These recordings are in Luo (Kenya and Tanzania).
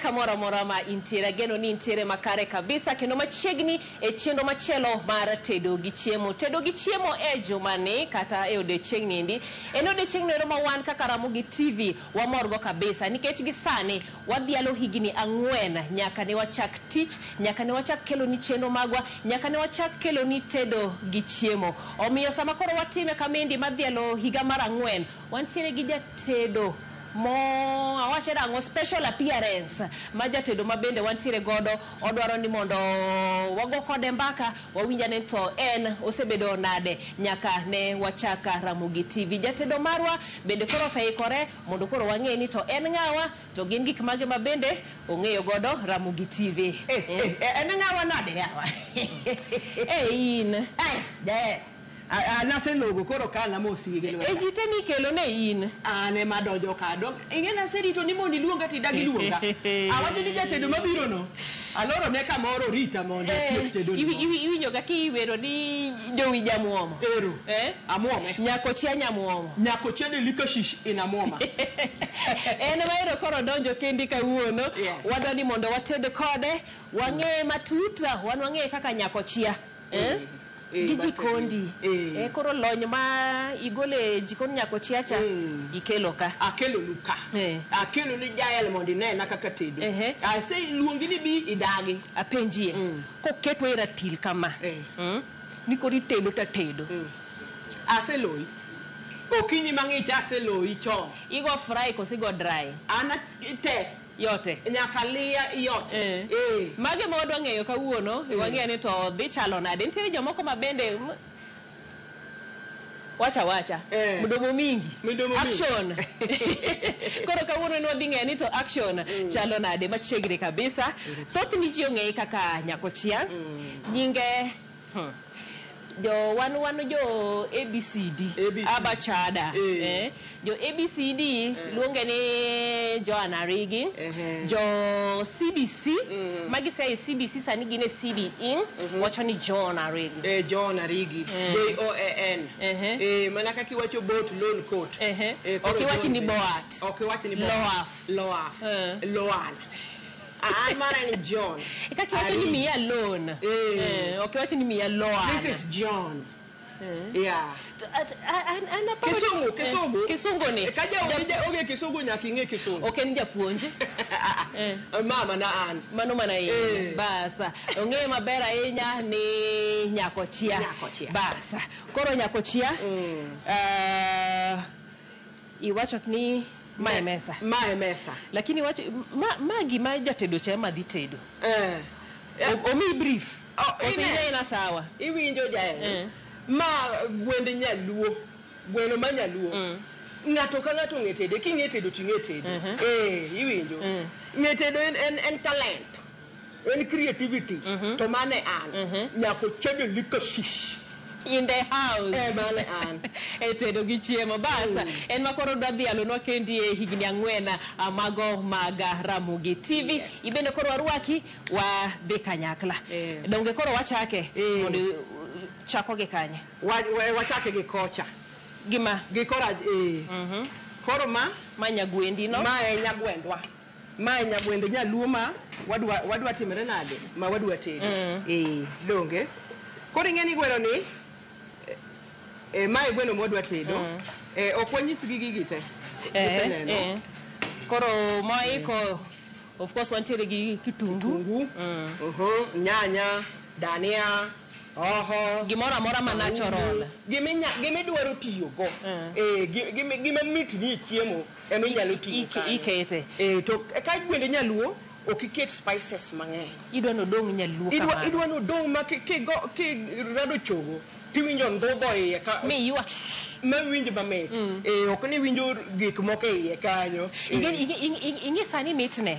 kamora mora ma intiere geno ni intiere makare kabisa kendo machiegni e chenro machielo mar tedo gi chiemo e jumani kata e odiechieng' ndi en odiechieng' no ma wan kaka Ramogi TV wamorgo kabisa nikech gi sani wadhialo higni 4 nyaka ne wachak tich nyaka ne wachak kelo ni chenro magwa nyaka ne wachak kelo ni tedo gi chiemo omiyo sama koro watime kamendi madhialo higa mar 4 wantiere gi jatedo awache dango special appearance majatedo mabende wantiere godo odwaro ni mondo wago kode mbaka wawinjane to en osebedo nade nyaka ne wachaka Ramogi TV jatedo marwa bende koro saikore mondo koro wang'e ni to en ng'awa to gin gik mage mabende ong'eyo godo Ramogi TV en ng'awa nade yawa in nase logo koro kana mosige lwa jite ni kelo ne in ane madojo kado ingena serito ni mondi luonga ti dagi luonga awacho ni jatedo mabiro no aloro ne kamoro rita mondo tiek tedo iwinjo ga kiwero ni jowi jamuomo ero amuome nyako chia nyamuomo nyako chede likashish inamuoma en maero koro donjo kendi kawuono wadani mondo wated kode wang'e matuta wang'e kaka nyako chia jikondi koro lony ma igole jikon nyako chiacha ikelo ka akelo luka akelo ni jael mondi nena kaka tedo ase luongi ni bi idagi apenjie koketwa e ratil kama nikori tedo ta tedo ase loi okinyi mang'ich ase loi cho igo fry kose go dry ana te yote nyaka liya yote mage ma wadwa ng'eyo kawuono wang'e ni to dhi chalo nade nitiere jomoko mabende wacha mdomo mingi action koro kawuono ni wadhi ng'e ni to action chalo nade machiegni kabisa thoth ni ji ong'e kaka nyako chia nyinge jo wanu jo ABCD abachada jo ABCD luonge ni Joan Arigi jo CBC magi say CBC sani gine CBE wacho ni Joan Arigi Joan Arigi JOAN manaka kiwacho boat loan coat okiwachi ni boat okiwachi ni loaf mara ni John ikakiwacho ni mia loan okiwacho ni mia loan this is John Kisungu ni kaja oge kisungu nyaking'e kisungu ni japuonje mama na an mano mana basa ong'e maber ahinya ni nyako chia basa koro nyako chia iwacho ni mae mesa lakini wacho magi ma jatedo cha madhi tedo omi brief ina sawa iwinjo jae ma gwende nyaluo gweno manyaluo ng'ato ka ng'ato ng'etede king'etedo ting'etede iwinjo ng'etedo en talent en creativity to mane an nyako chede likashish in the house mane an tedo gi chiemo basa en makoro dadhialo no kendi e higni 4 mago maga Ramogi TV ibende koro warwaki wa dhi kanyakla donge koro wachake mondo chako gi kanye wachake gi kocha gima gi kora koro ma nyagwendi no ma nyagwendwa ma nyagwende nyaluo ma wadwa timere nade ma wadwa tedo donge koro ing'eni gwero ni mai gweno modwa tedo okwanyis gigi te koro maiko of course wantiere gi kitungu nyanya dania gimora amora ma natural gimidwaro tiyo go gimamit ni chiemo eminyalo tiyo ikete to ka gwende nyaluo okiket spices mang'eny idwa no dong nyaluo kama idwa no dong ma rado chogo tiwinjo ndhodho iye ka miywa mawinjo mamit ok ni winjo gik moko iye kanyo ing'e sani mitne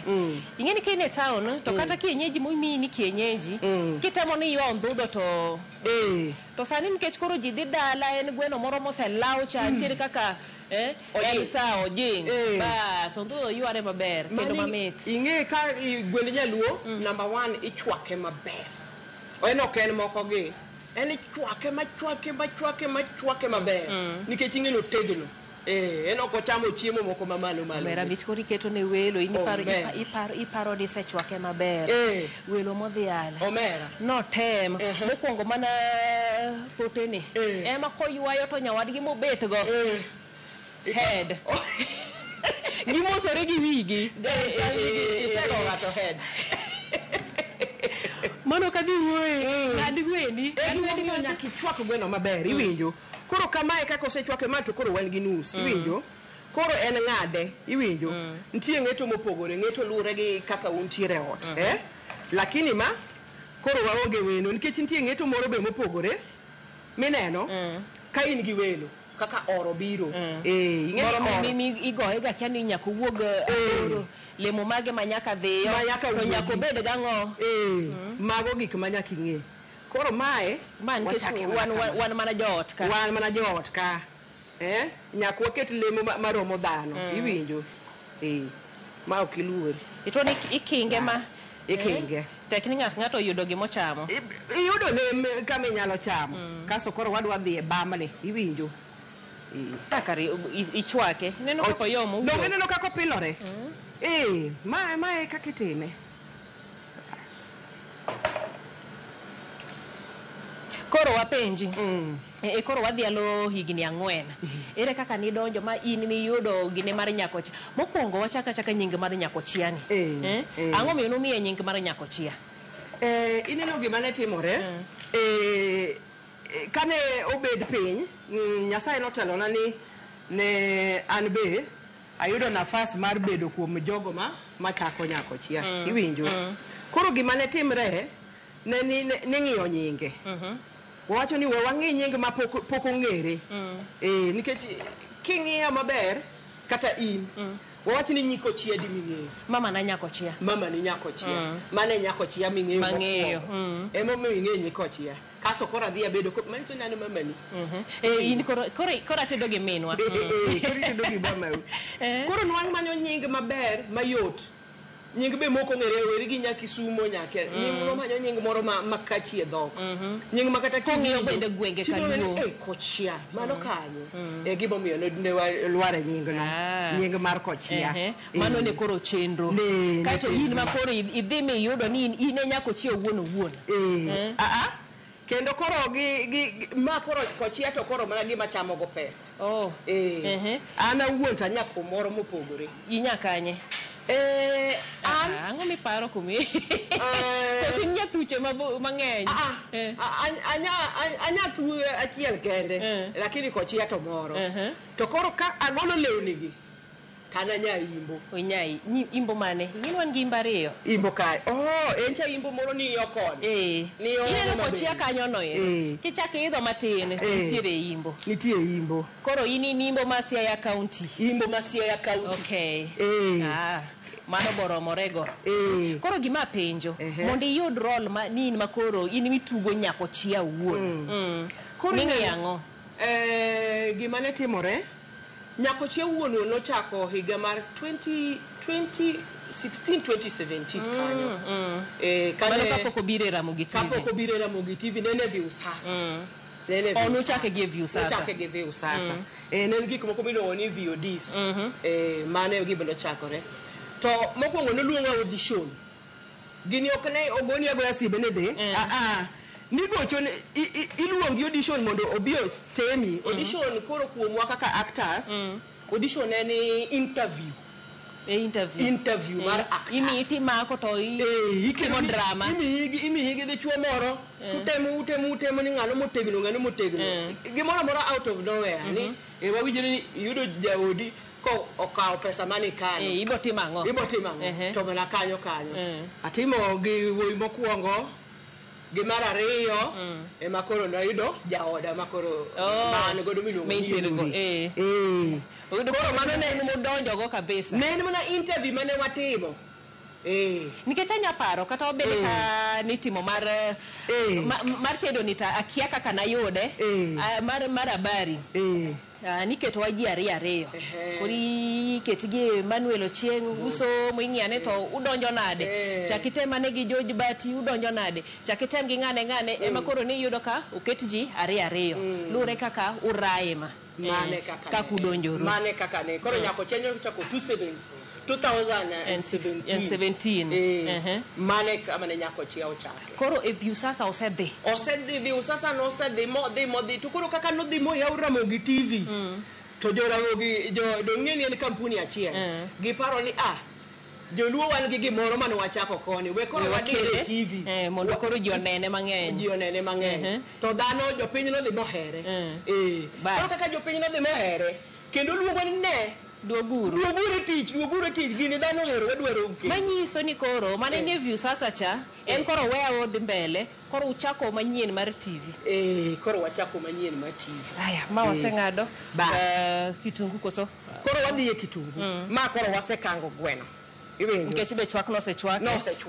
ing'e ni kine town to kata kienyeji momini kienyeji kitemo ni ywa ndhodho to sani nikech koro ji dhi dala en gweno moro moselaw cha ntiere kaka Elsa ojing bas ndhodho yware maber kendo mamit ing'e ka gwend nyaluo number 1 ichwake maber en ok en moko gi en chwake maber nikech ing'e no tegno eno ko chamo chiemo moko mamalo malo. Mera miskori keto ne welo iparo ni sechwake maber. Welo modhiale. Omera. No tem mokwongo mana potene. Ema koywayo to nyawadgi mobet go. Head. Gimosore gi wigi. Isego gato head. Mano kadhi wuoye. Ng'ad gwendi. Gwendi nyaka ichwak gweno maber, iwinjo. Koro kamae kaka osechwake ma to koro wan gi nus, iwinjo. Koro en ng'ade, iwinjo. Nitie ng'eto mopogore, ng'eto luwore gi kaka untiere ot, lakini ma koro waonge welo nikech nitie ng'eto moro be mopogore. Mineno ka in gi welo kaka oro biro. Ing'e igoye ga kiani nyaka wuog lemo mage manyaka dhiyo to nyaka bed gang'o. Mago gik manyaka ing'e. Koro mae wan mana joot ka. Wan mana joot ka. Nyaka waket lemo maromo dhano, iwinjo. Ma ok iluor. Ito ni ikinge ma ikinge. Tek ni ng'ato yudo gimochamo. Iyudo lem kama inyalo chamo. Kaso koro wadwa dhi e bamne, iwinjo. Takari ichwake. Neno kako yomo. No, neno kako pilore. Mae kaka itime. Koro wapenji. Koro wadhialo higni 4. Ere kaka ni donjo ma in ni yudo gine mar nyakochia. Mokwongo wachaka nying mar nyakochia ni. Ang'o miyo nomiye nying mar nyakochia? Ineno gima ne timore. Kane obed piny, Nyasaye notelona ni ne an be ayudo nafas mar bedo kuom jogo machako nyakochia. Iwinjo. Koro gima ne timre ne ng'iyo nyinge. Wacho ni wang'i nying ma pok ong'ere. Nikech king'iyo maber kata in wacho ni nyikochia di ming'eyo. Mama na nyakochia. Mama ni nyakochia. Mane nyakochia ming'eyo. Emo ming'eyo nyikochia. Kaso kora dhia bedo maniso nani mama ni. In kora tedo gi minwa. Kora tedo gi mama. Koro nwang' manyo nying maber mayot. Nying be moko ng'ere weri gi nyaki sumo nyake. Nying no manyo nying moro makachie dhok. Nying makata king'iyo bende gwenge kaluo. Kochia. Mano kanyo. Gimo miyo ne lware nying no. Nying mar kochia. Mano ne koro chenro. Kato in ma koro idhi mi yudo ni in e nyakochia wuon. Kendo koro ma koro kochia to koro mana gima chamo go pesa. Ana wuon ta nyako moro mopogore. Inyakanye. Ang'o miparo kumi? Kosi nyatuche mang'eny. Anya tu achiel kende. Lakini kochia to moro. To koro ka agolo lewni gi. Kana nya imbo. Onyai. Imbo mane? Ing'in wan gi imbo ariyo. Imbo kai. Encha imbo moro ni yokon. Ineno kochia kanyo no eno. Kichake idho matin. Nitiere imbo. Nitie imbo. Koro in imbo ma Siaya County. Imbo ma Siaya County. Okay. Mano boromorego. Koro gima penjo. Mondo iyud role in makoro in mitugo nyakochia wuon. Koro ing'o? Gima ne timore. Nyakochia wuon nochako higa mar 2016-2017 kanyo. Mano kapok obiro e Ramogi TV. Kapok obiro e Ramogi TV nene vi usasa. Nochake gi Viusasa. Nochake gi Viusasa. Nen gik moko miluongo ni VODs. Mane gima nochakore. To mokwongo noluonga audition. Gini ok ne ogoni agoya sibe ne be. Nigocho iluongi audition mondo obi temi. Audition koro kuomwa kaka actors. Audition en interview. Interview mar actors. Iti mako to itimo drama. Imi gi chuo moro. Utemo ni ng'ano motegno. Gimoro moro out of nowhere. Ni wawinjore ni yudo jaodi ko okawo pesa mani kanyo. Ibo timang'o? To mana kanyo. Atimo gi wuoyi mokwongo. Gi mar ariyo ema koro noyudo jaoda makoro man godo miluongo ni koro mano ne modonjo go kabisa. Ne en mana interview mane watimo. Nikech anya paro kata obede ka nitimo mar tedo nita akia kaka nayude mar habari niketo waji ariyo kuri ketigi Manuel Ochieng uso mwing'iane to udonjo nade chakite mane gi George Bati udonjo nade chakitem gi ngane ema koro ni yudo ka uketji ariyo lure kaka uraima mane kaka kudonjoru mane kaka ne koro nyako chenyo chako 2017 mane kama ne nyako chia ochake koro e view sasa osedhi view sasa no osedhi modi to koro kaka no dhi mo ya Ramogi TV to jo Ramogi do ng'eni en kampuni achiel giparo ni joluo wan gi gimoro mane wachako koni we koro wadire TV mondo koro ji onene mang'eny to dhano jopiny no dhi mohere koro kaka jopiny no dhi mohere kendo luongo ni ne duoguru tich gini dhano hero wadwaro uke manyiso ni koro mane ne view sasa cha en koro weya odhi mbele koro uchako manyien mar TV koro wachako manyien mar TV haya ma waseng'ado kitungu koso koro wadhi e kitungu ma koro wasekango gweno Nkech be chwak nosechwak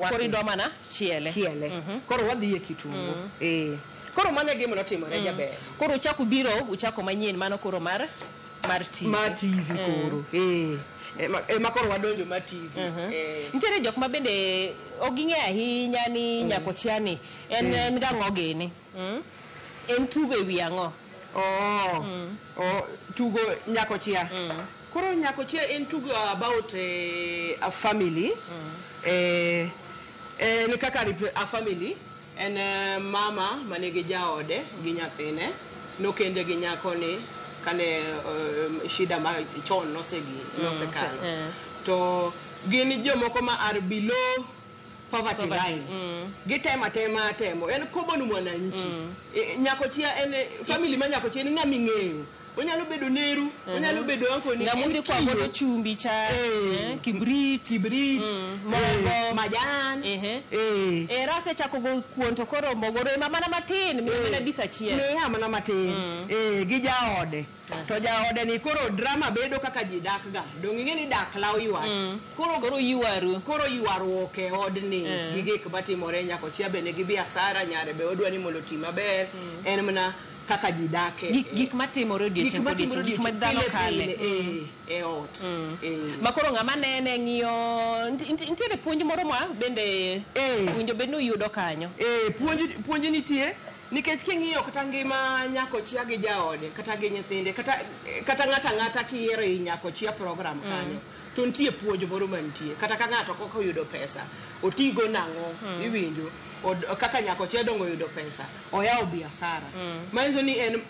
koro idwa mana chiele koro wadhi e kitungu koro mane gimo notimore jaber koro uchako manyien mano koro mar TV koro ma koro wadonjo mar TV nitiere jok ma bende oging'e ahinya ni nyako chiani en gang'o gini en tugo e wi ang'o tugo nyako chia koro nyako chia en tugo about a family ni kaka a family en mama manigi jaode gi nyathine nokende gi nyako ni kane shida ma chon nosekalo to gini jomoko ma are below poverty line gitemo en common mwananchi nyako chia en family ma nyako chia en ng'ami ng'eyo onyalo bedo neru onyalo bedo anko ni ngamundi kwa godo chumbi cha kibrit mogo majan rase chako go kuonto koro mogore mana matin mina disachiel ne mana matin gi jaode to jaode ni koro drama bedo kaka ji dak ga dong ing'e ni dak law ywach koro yuaruok e odni gi gik matimore nyako chia bende gi biashara nyare be odwa ni mondo ti maber en mana kaka jidake gik matimore odiechieng' gik madhano kale ot makoro ng'ama nene ng'iyo nitiere puonj moro ma bende winjo bende uyudo kanyo puonj nitie nikech king'iyo kata ngima nyako chia gi jaode kata gi nyithinde kata ng'ata kiyiero i nyako chia program kanyo to nitie puonj moro mantie kata ka ng'ato koko yudo pesa otigo nang'o iwinjo kaka nyako chia dongo yudo pesa oyawo biashara manyiso ni en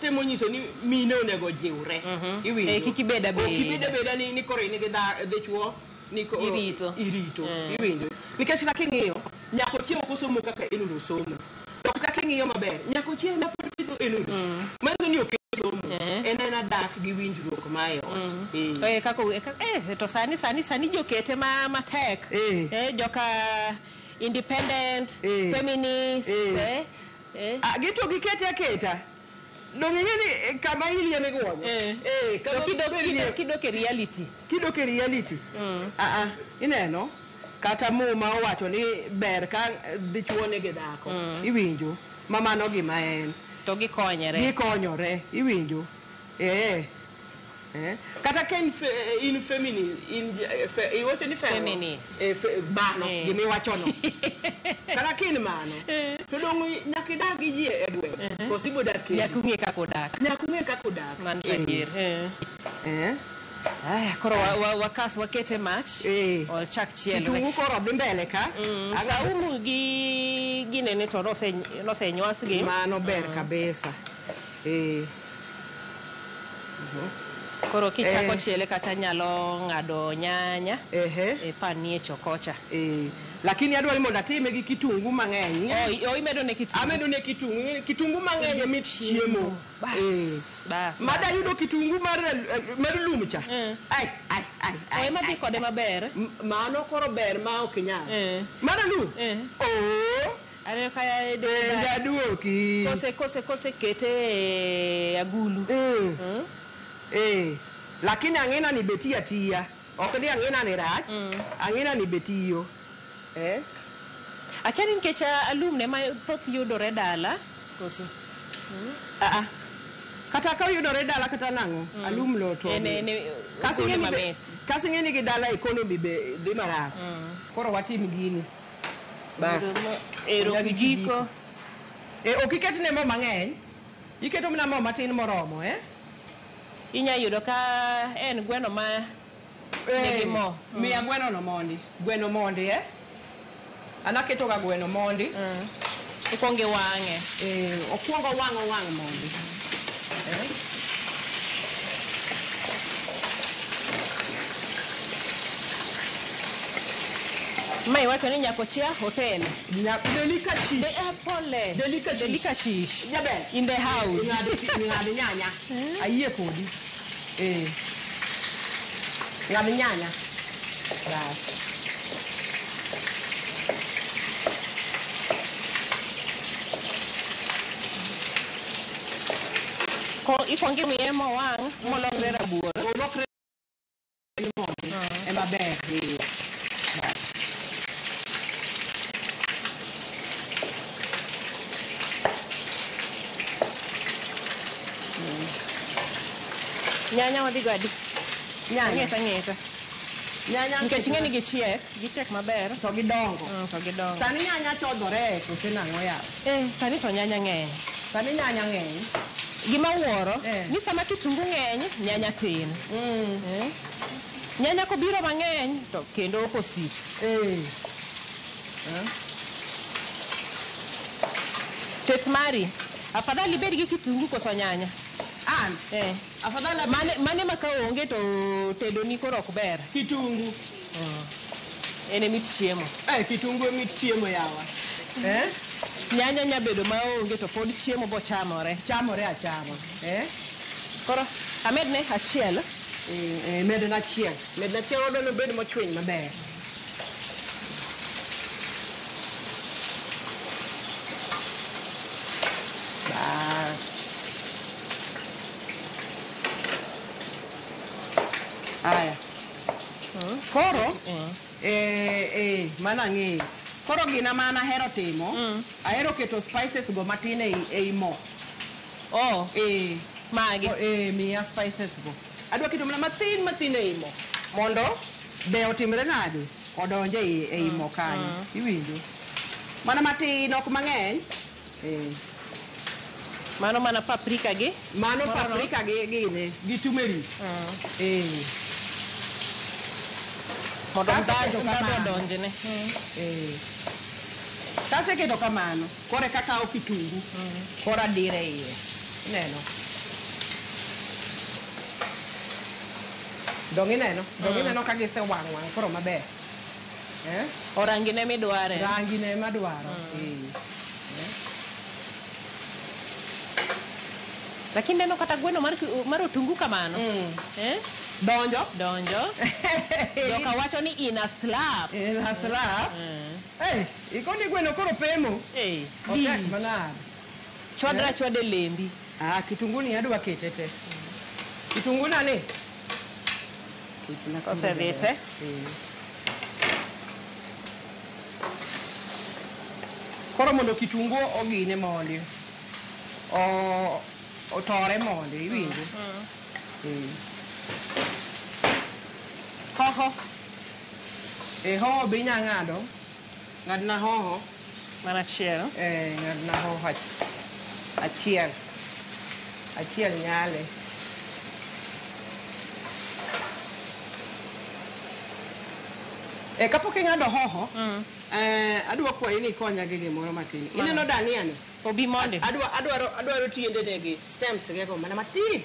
temo nyiso ni mine onego jiwre iwinjo kikibeda ni koro in gi dhi chuo niko irito iwinjo nikech kaka ing'iyo nyako chia ok osomo kaka inuno somo to kaka ing'iyo maber nyako chia ma pod pidho inuno manyiso ni ok somo en adak gi winjruok mae ot to sani jokete matek joka independent feminist gitu gikete aketa dong ing'eni kama iliene gwonyo kidoke reality ineno kata muma owacho ni ber ka dichuone gi dhako iwinjo mamano gima en to gikonyore iwinjo kata ken in feminist iwacho ni feminist bano gimiwachono kata kin mano to dong nyakidag gi ji e gweng' kosibo dak nyakung'e kako dak man tajir koro wakas wakete mach chak chielo kitungu koro dhi mbele ka saumu gi ginene to nosenywasi gi mano ber kabisa koro kichako chiele kata nyalo ng'ado nyanya pan nie chokocha lakini adwaro mondo atime gi kitungu mang'eny imedo ne kitungu mang'eny mit chiemo bas mada yudo kitungu mar lum cha ai madhi kode maber mano koro ber ma ok nyal mar lum are kaya jaduoki kose kete agulu lakini ang'ina ni beti atiya Ok ni ang'ina ni rach. Ang'ina ni betiyo. Akia ni nikech alumne ma thoth yudore dala. Koso. Kata ka yudore dala kata nang'o. Alum lo to. Kasi ng'eni gi dala economy be dhi marach. Koro watim gini. Bas. Ero giko. Ok iketne mo mang'eny. Iketo mana mo matin moromo, Inya yudo ka en gweno ma nigi mo. Miya gweno no mondi. Gweno mondi, Anaketo ga gweno mondi. Ikwongo iwang'e. Okwongo wang' mondi. Mai wacho ni nyako chia hotel. Delicacies. Jaber. In the house. Ng'ad nyanya. Ayie kodi. Ng'ad nyanya. Bas. Ikwongo imiye mo wang' molokre rabuor. Olokre mondi. Ema ber. Nyanya wadhi gadi. Nyanya. Ng'eta. Nyanya nikech ng'eni gichiek maber. To gidongo. Sani nyanya chodhore kose nang'o yaw. Sani to nyanya ng'eny. Gima wuoro, ni sama kitungu ng'eny, nyanya tin. Nyanya kobiro mang'eny to kendo opposite. Tet mari, afadhali bed gi kitungu koso nyanya. Afadhali mane maka onge to tedo ni koro ok ber. Kitungu. Ene mit chiemo. Kitungu mit chiemo yawa. Nyanya nya bedo ma onge to pod chiemo bo chamore achama. Koro amedne achiel. Medna achiel odo bed mochwiny maber. Aya. Koro mana ng'eyo. Koro gina mana hero timo. Ahero keto spices go matin ei mo. Magi. Miya spices go. Adwa keto mana matin ei mo. Mondo be otimre nade? Odonje ei mo kanyo. Iwinjo? Mana matin ok mang'eny. Mano mana paprika gi? Mano paprika gi gi turmeric. Mondo ndadho donjne. Kaseketo kamano, kore kakao kitungu, kora dire iye. Neno. Dongi neno kagise wang' koro maber. Orangine midware. Rangine madwaro. Lakini neno kata gweno mar otungu kamano. Donjo. Joka wacho ni ina slap. Ikoni gweno koro pemo. Otek manade. Chwadra lembi. Kitungu ni adwa kete te. Kitungu nani? Osevite. Koro mondo kitungu ogine mondi. Otore mondi, iwinjo? Hoho. Hoho be inya ng'ado. Ng'adna hoho. Mana achiel. Ng'adna hoho achiel. Achiel nyale. Kapok ing'ado hoho, adwa kwayi ni ikonya gi gimoro matin. Ineno dania ni? Obi mondi. Adwaro tiende negi stems gego mana matin.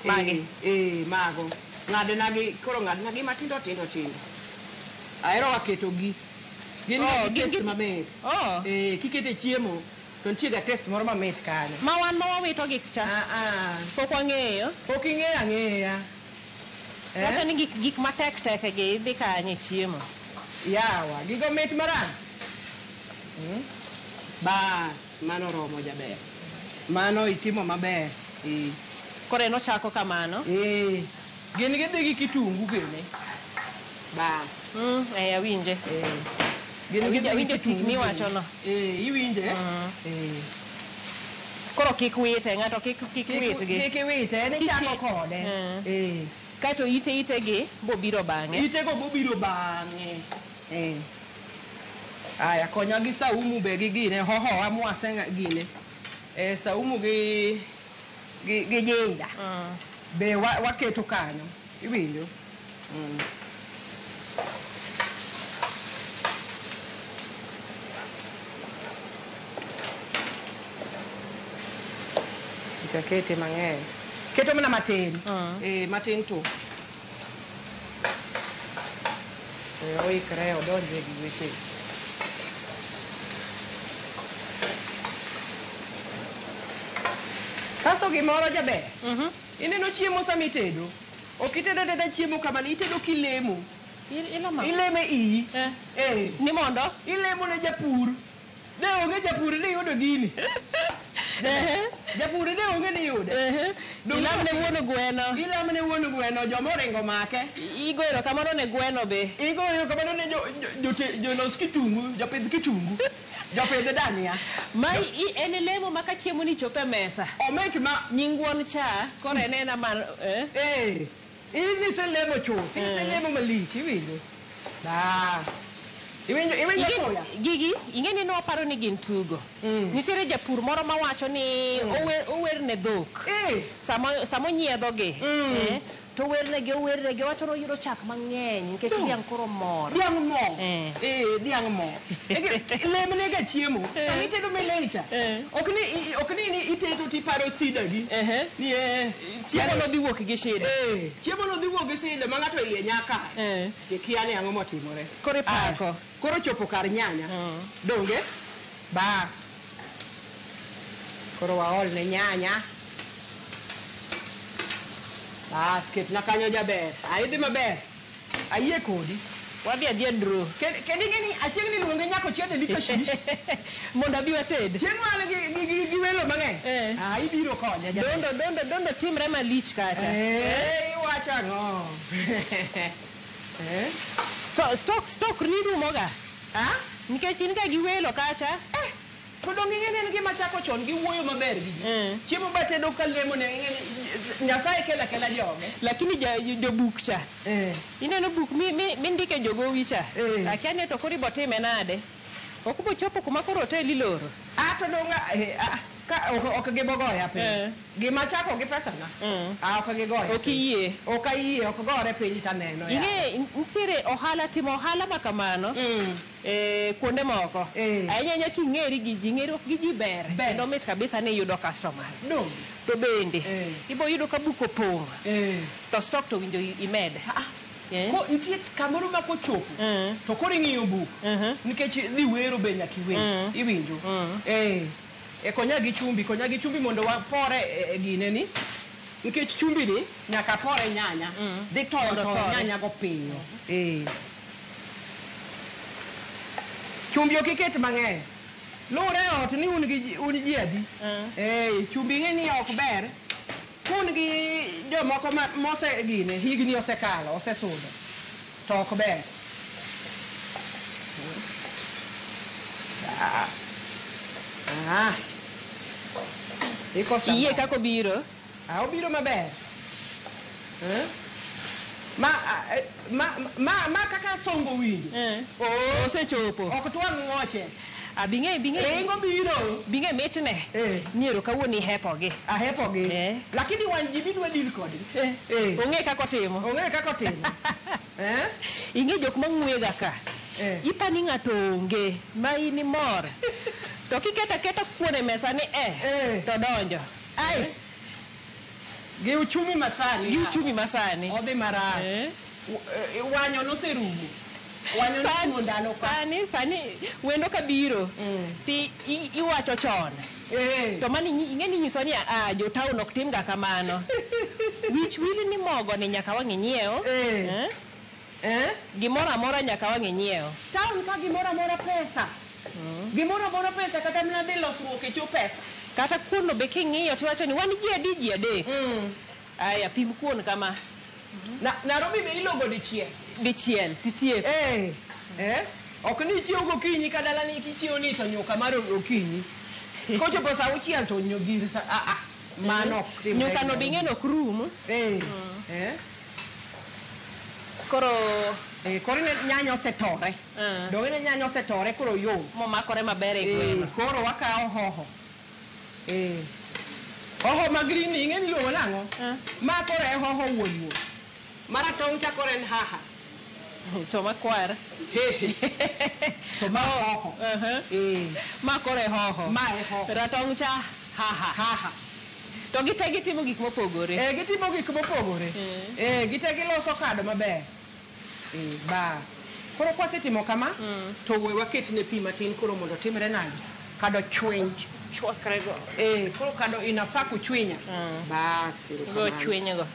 Magi. Mago. Ng'adna gi matindo tindo. Ahero keto gi. Gin gi taste mamit. Kikete chiemo to nitie ga taste moro mamit kanyo. Ma wan ma wawito gik cha. Pok wang'eyo. Pok ing'eyo ang'eya. Wacho ni gik matek gi idhi kanye chiemo. Yawa, gigo mit marang. Bas, mano romo jaber. Mano itimo maber. Kore no chako kamano. Gin gidhi gi kitungu gini. Bas. Awinje. Gin Awinjo tik miwacho no. Iwinje? Koro kik wite, ng'ato kik witgi. Kik wite, en ichako kode. Kaito ite gi bobiro bang'e. Ite go bobiro bang'e. Aya, konya gi saumu be gi gine, hoho amwase gine. Saumu gi jinja. Be waketo kanyo. Iwinjo? Kete mang'eny. Keto mana matin. Matin to. Oikre odonje gi weche. Kaso gimoro jaber. Ineno chiemo samitedo. Ok itedo deda chiemo kamani, itedo kilemo. Ileme iyi. Ni mondo? Ilemo ne japur. Ne onge japur ni yudo gini. Japur ne onge ni yude. Ilamne wuon gweno joma oringo make. Igoyo kamano ne gweno be. Igoyo kamano ne jolos kitungu, jopidh kitungu. Jopidh dania. Mai en lemo maka chiemo ni chope mesa. Omek ma nying wuon cha koro enena man ini se lemo chuth. Ini se lemo malich iwinjo. Iwinjo soya. Gigi ing'eni no paro ni gin tugo. Nitiere japur moro mawacho ni ower ne dhok. Samo nyiedho gi. To wernegi wacho no yudo chak mang'eny nikech dhiang' koro mor. Dhiang' mor. Dhiang' mor. Lemne ga chiemo. Sami tedo melecha. Ok ni itedo tiparo sida gi. Ni chiemo no dhi wuok gi shida. Chiemo no dhi wuok gi shida ma ng'ato iye nyaka. Kia ni ang'o motimore. Koro ipako. Koro chopo kar nyanya. Donge? Bas. Koro waol ne nyanya. Bas, ket na kanyo jaber. Aidhi maber. Ayie kodi. Wadhi adhi adro. Kedi gini achieng ni luonge nyako chiede ni kashish. Mondo abi wated. Chieng man gi welo mang'eny. Ibiro konya jaber. Dondo timre malich kacha. Iwacho ang'o? Stok rirumoga. Nikech in ka gi welo kacha. To dong ing'eni en gima chako chon gi wuoyo maber gi. Chiemo batedo ka lemo ne Nyasaye kela joge. Lakini jobuk cha. Ineno buk mindike jogowi cha. Akiani to kori botime nade. Okubo chopo kuma koro hotel iloro. To donga ka ok gibogoya pe. Gima chako gi pesa na. Ok gigoya. Ok iyie. Ok ayie, ok gore piny taneno. Inge ntiere timo ohala ma kamano. Kuonde moko. Ahinya king'eri gi ji, ng'eri ok gi ji ber. Kendo mit kabisa ni yudo customers. To bende ibo yudo ka buko pong'. To stock to winjo imede. Ko nitie kamoro ma kochopo. To koro ing'iyo buk. Nikech dhi wero be nyaka iwe. Iwinjo. Konya gi chumbi mondo wapore gine ni. Nikech chumbi ni nyaka pore nyanya. Dhi toyo nyanya go piyo. Chumbi ok iket mang'eny. Lure ot ni un ji adi. Chumbi ng'eni ok ber. Kun gi jomoko mose gine higni osekalo, osesudo. To ok ber. Iye kako biro? Obiro maber. Ma kaka songo winjo. Osechopo. Ok twang' ng'oche. Bing'e Ringo biro. Bing'e mitne. Niero kawuoni hepogi. Ahepogi. Lakini wan ji bidwa deal kodgi. Ong'e kako timo. Ing'e jok mang'wega ka. Ipani ng'ato onge ma in mor. To kiketa kuone mesa ni to donjo. Gi uchumi masani. Odhi marach. Wanyo noserumo. Wanyo noserumo ndalo ka. Sani wendo ka biro. Ti iwacho chon. To mani ing'eni nyiso ni jo town ok tim ga kamano. Wich wili ni mogo ni nyaka wang'i nyiewo. Gimoro amora nyaka wang'i nyiewo. Town ka gimoro amora pesa. Gimoro amora pesa kata mina dhi losruok e cho pesa. Kata kuno be king'iyo tiwacho ni wan ji adek. Aya pim kuon kama. Nairobi be ilogo dichiel titie ok ni chiew gokinyi ka dala ni kichiew ni to nyuka mar okinyi kochopo sa uchiel to nyogir sa mano nyuka no bing'eno ok rum koro nyanya osetore donge ne nyanya osetore koro yo momakore maber e gweno koro wakao hoho ma green ing'e ni luongo nang'o ma koro e hoho wuon maratong' cha koro en haha to makwar to ma hoho ma koro e hoho ma e hoho ratong' cha haha to gite gitimo gik mopogore gitimo gik mopogore gite giloso kado maber bas koro kwasetimo kama to we waket ne pi matin koro mondo timre nadi kado chwakrego koro kado inafaa kuchwinya bas go chwinyego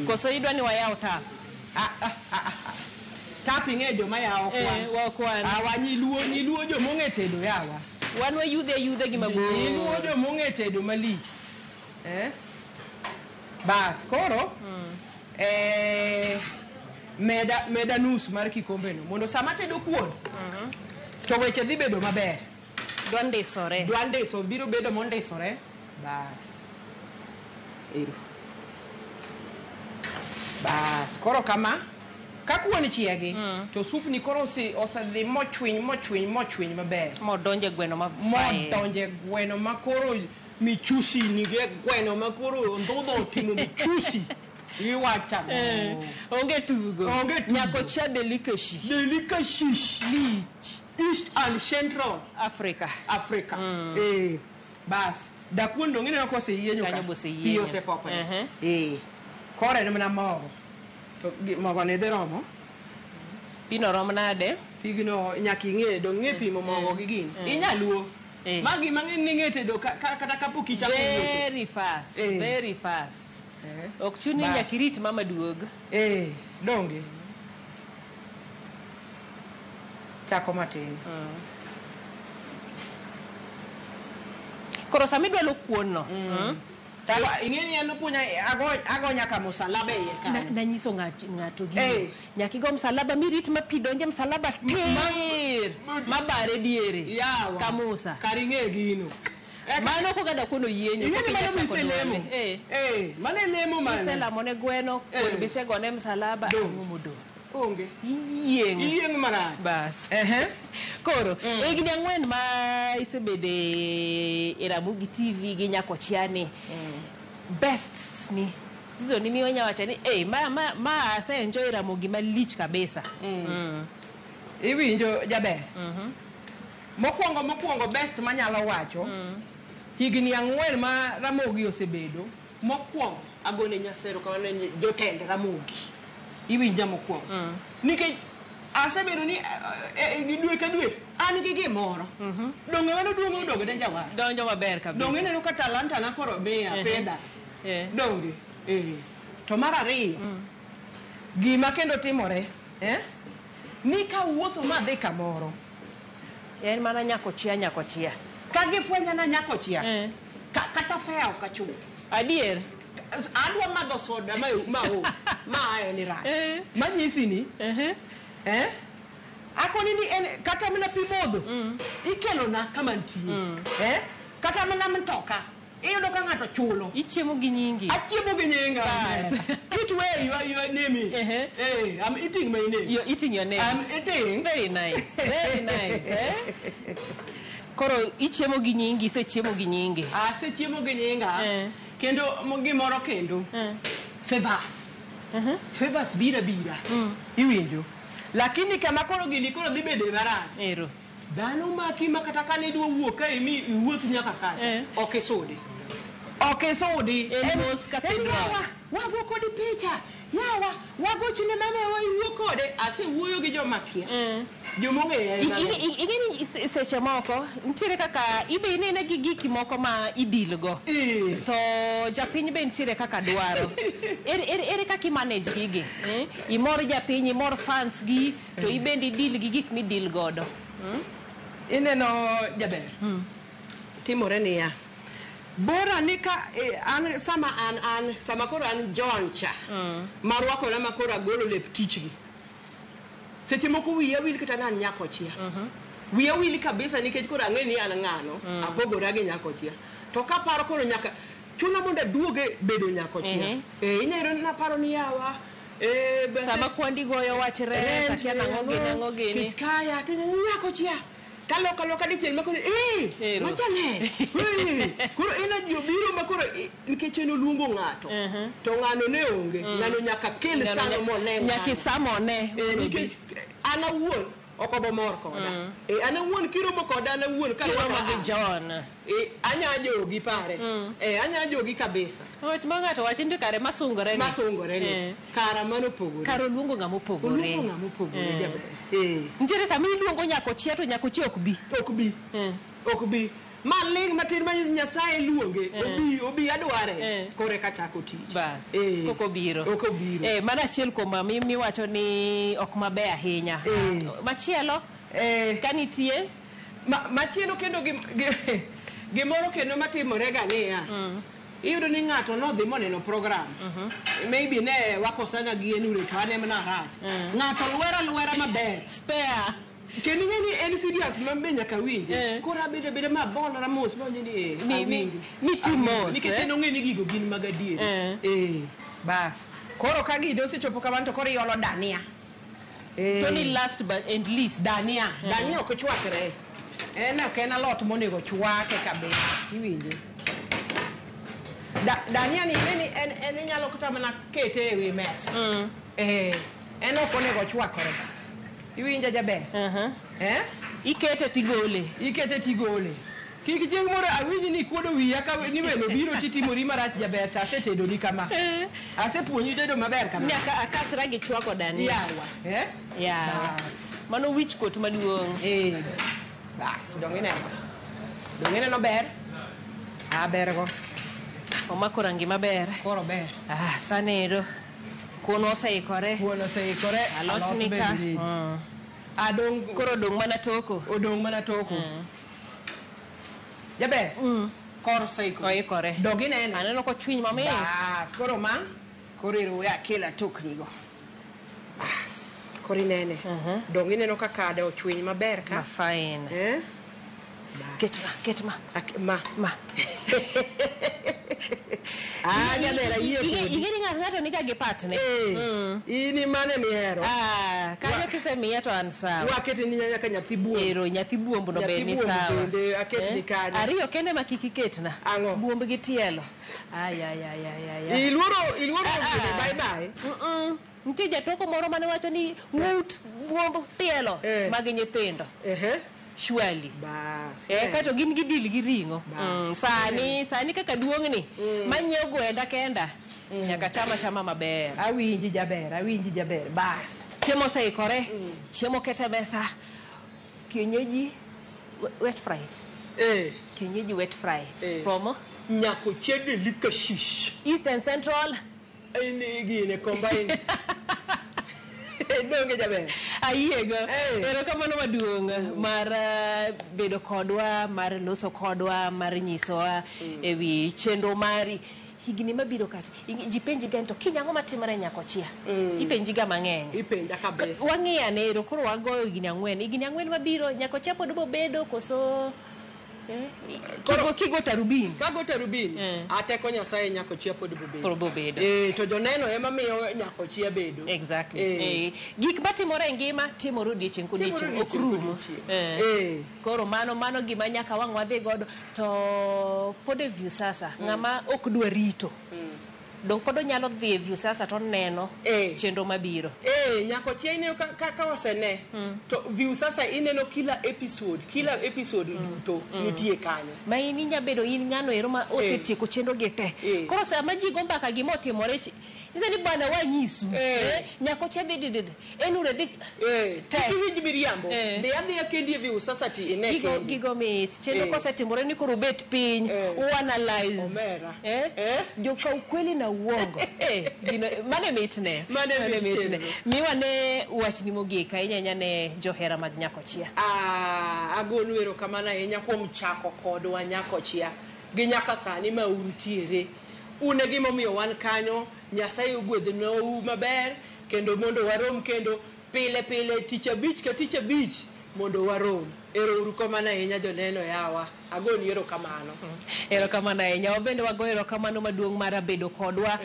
koso idwa ni wayaw tap tap ing'e joma yawo kwan wanyiluo jomong'e tedo yawa wan wayudhe gi mabor nyiluo jomong'e tedo malich bas koro meda nus mar kikombe no mondo sama tedo kuon to weche dhi bedo maber dwandisore biro bedo mondisore bas koro kama ka kuon chiegi to sup ni koro osedhi mochwiny maber modonje gweno makoro michusi ni gweno makoro ndodho timo michusi iwacha onge tugo nyako cha delicacy East and Central Africa bas da kuon dong ine ko se yienyo kanyo bose yienyo piyo se popo kore ne mana mogo to mogo ne deromo pino rom nade pigno nyaki ng'e dong ng'e pimo mogo gi gin inyaluo magi mang'eny ni ng'ete do kata kapok ichako very fast ok chuni nyaki rit mama duog donge chako matin koro sami dwalo kuon no ing'eni en punya ago nyaka msalaba iye kanyo nanyiso ng'ato gi nyaki go msalaba mirit mapi donje msalaba tir mabare diere kamusa karing'e gino mano ko gada kuno yienyo ko pinya chako lemo mane lemo mane selamo ne gweno kuon bisego ne msalaba ngomodo onge yieng marach bas koro higni 4 ma isebede e Ramogi TV gi nyako chiani best ni sizo ni miyo nyawacha ni ma ase enjoy Ramogi malich kabisa iwinjo jaber mokwongo best manyalo wacho higni 4 ma Ramogi osebedo mokwongo agone nyasero kamano jotend Ramogi iwinja mokwongo nikech asebedo ni dwe ka dwe an gi gimoro donge wano duomo donge ne jawar donjo maber kabisa donge neno ka talanta na koro miya peda donge to mar ariyo gima kendo timore ni ka wuotho ma dhi kamoro en mana nyako chia ka gifwenya na nyako chia kata fea ok achul adier adwa madho soda ma ayo ni rach manyisi ni akoni ni en kata mana pi modho ikelo na kama ntie kata mana mtoka iyudo ka ng'ato chulo ichiemo gi nyingi achiemo gi nyinga it way you name it I'm eating my name you're eating your name I'm eating very nice koro ichiemo gi nyingi sechiemo gi nyingi sechiemo gi nyinga kendo gimoro kendo favors bira iwinjo lakini kama koro gini koro dhi bede marach dhano maki makata kane idwa wuok ka iwuoth nyaka kata ok isudi wago kodi picha yawa wago chine mama waiwuo kode asewuoyo gi joma kia jomong'eya igeni seche moko ntiere kaka ibe inene gi giki moko ma idilgo to japiny be ntiere kaka dwaro ere kaka imanage gigi imor japiny imor fans gi to ibendi idil gi gik midil godo ineno jaber timore niya bora nika an sama koro an joncha marwako na makoro agolo lep tichgi seche moko wiya wil kata nan nyako chia wiya wil kabisa nikech koro ang'eni an ng'ano apogora gi nyako chia to ka paro koro nyaka chuna mondo duoge bedo nyako chia inyalo na paro ni yawa sama kwandi goyo wachre takia nango gini kaya to nyako chia kalo ka dichiel makoro machane koro energy obiro makoro nikech eno luongo ng'ato to ng'ano ne onge ng'ano nyaka kel sano mone nyaki samone nikech ana wuon okobo mor koda ana wuon kiromo koda ana wuon ka gi John anya jogi pare anya jogi kabisa wach mangato wach ndi kare masungore ni kara mano pogore karo luongo ngamo pogore jaber ntiere sami luongo nyako chia to nyako chia ok bi maling matin ma Nyasaye luonge obi adware kore ka chako tich bas koko biro mana achiel koma mi wacho ni ok maber ahinya machielo kanitie machielo kendo gimoro kendo matimore ga niya iyudo ni ng'ato nodhi moneno program maybe ne wakosana gi enure to ane mana rach ng'ato lwera maber spare keni ngeni en serious mambe nyaka winje kora bede mabolra mos bonje ni timos nikech no ngeni gigo gin magadier bas koro ka gido sechopo kaman to koro iolo dania to ni last but and least dania ok chwakre ok en alot monego chwake kabisa iwinje dania ni en inyalo kata mana kete ewi mesa en ok onego chwakore iwinja jaber ikete tigole kik chieng' moro awinji ni kuodo wiya ka ni welo biro titimori marach jaber ta asetedo ni kama asepuonyi tedo maber kama nyaka akasra gi chwako dania yawa mano wich kot maduong' bas dongine no ber bergo omako rangi maber koro ber sanedo kuno oseikore alot nika koro odong' mana toko jaber koro oseikore dogi nene aneno kochwiny mamit bas koro koro iruya kila toknigo bas koro inene dongi neno ka kade ochwiny maber ka fine ket ma nyabera ingeni ng'ato nika gi patne ini mane mihero kanyo kisemiya to an sawa wakete ni nyaka nyathi buombo nyathi buombo no be ni sawa akete ni kanyo ariyo kende ma kiki ketna buombo gi tielo iluoro bye ntie jatoko moro mane wacho ni ng'ut buombo tielo mag nyithindo shwali bas kato gin gi dil gi ringo sani kaka duong' ni manyiew gwenda kenda nyaka chama maber awinji jaber bas chiemo oseikore chiemo kete mesa kienyeji wet fry from nyako chede likashish East and Central gine combine donge jaber ayiego erokamano maduong' mar bedo kodwa mar loso kodwa mar nyisowa ewi chenro mari higni mabiro kata jipenji gento kinyango matimore nyako chia ipenji ga mang'eny ipenja kabisa wang'iya nero koro wagoyo higni ang'wen mabiro nyako chia pod bo bedo koso kigo tarubin ateko Nyasaye nyako chia pod bo bedo to joneno ema miyo nyako chia bedo exactly gik matimore e ngima timore odiechieng' kodiechieng' ok rum koro mano gima nyaka wang' wadhi godo to pod e view sasa ng'ama ok dwa rito dong pod nyalo dhi e view sasa to neno chenro mabiro nyako chia ineno ka wasene to view sasa ineno kila episode duto nitie kanyo ma in nyabedo in ng'ano ero ma osetieko chenro gi te koro sama ji go mbaka gima otimore iseni bwana wanyisu nyako chia enure dhi tikiwinj miriambo dhi adhiya kendi e view sasa ti ine kendi gigo mit chenro kosetimore ni koro bet piny uanalyze joka ukweli na uongo mane mitne miwane wachni mogik ahinya ne johera mag nyako chia agonu erokamano ahinya kuom chako kodwa nyako chia gi nyaka sani ma untiere. Une gima omiyo wan kanyo, Nyasaye ogwedhnou maber, kendo mondo warom kendo pile tich abich ka tich abich mondo warom. Ero kamano ahinya joneno yawa. Agoni erokamano. Erokamano ahinya. Wabende wago erokamano maduong' mar bedo kodwa.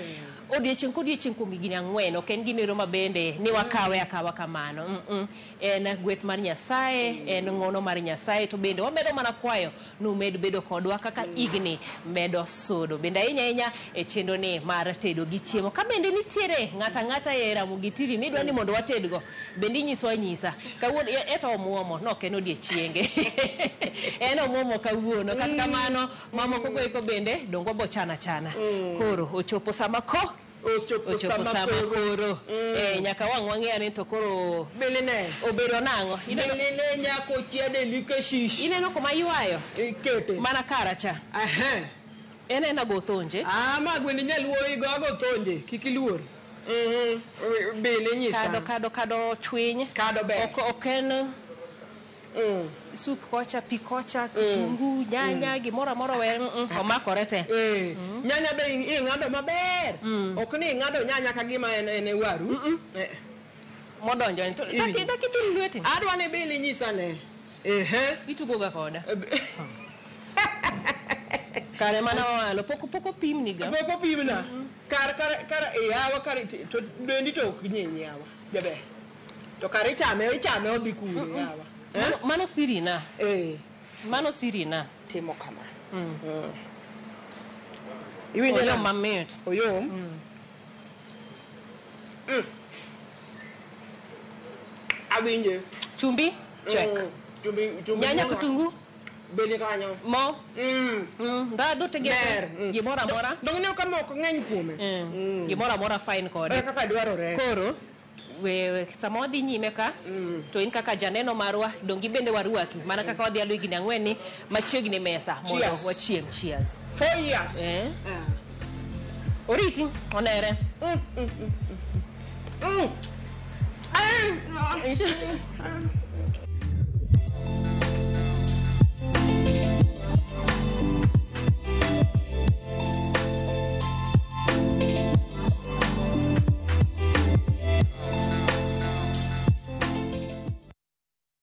Odiochieng' kodiochieng' kuom higni 4 ok en gimoro mabende ni wakawe akawa kamano. En gweth mar Nyasaye, en ng'ono mar Nyasaye, to bende wamedo mana kwayo numed bedo kodwa kaka higni medo sudo. Bende ahinya e chenro ni mar tedo gi chiemo. Ka bende nitiere ng'ata e Ramogi TV midwa ni mondo watedgo, bende inyiso anyisa. Kawuono eto omuomo no ken odiochienge. En omuomo kawuono, kata kamano mamoko goeko bende dong wabo chana. Koro ochopo sama ochopo sama koro nyaka wang'e ni to koro beline obedo nang'o beline nyako chiede likashish ineno kuma ywayo ikete mana karacha en go thonje ma gwend nyaluo go thonje kik iluor bele nyisa kado chwiny kado ber ok en soup kocha, pi kocha, kitungu, nyanya, gimoro amora we omakore te. Nyanya be ing'ado maber. Ok ni ing'ado nyanya ka gima en waru. Modonjo en to daki bil lweti. Adwa ni bil nyisa ne. Itugo ga koda. Kare mana walo poko pimni ga. Poko pimna. Kar yawa kar to dendi to ok nyenye yawa. Jabe. To kare chame odhi kure yawa. Mano sirina. Mano sirina. Timo kama. Iwinjo na mamit. Oyom. Awinje. Chumbi? Check. Chumbi. Nyanya kutungu? Bele kanyo. Mo? Ndado tegete. Gimora amora. Dong'e ka moko ng'eny kuome. Gimora amora fine kode. Kaka dwarore. Koro we sama wadhi nyime ka to in kaka janeno marwa dongi bende warwaki mana kaka wadhi alu higni 4 ni machiegni mesa mondo wachiem. Cheers. 4 years. Oriti onere.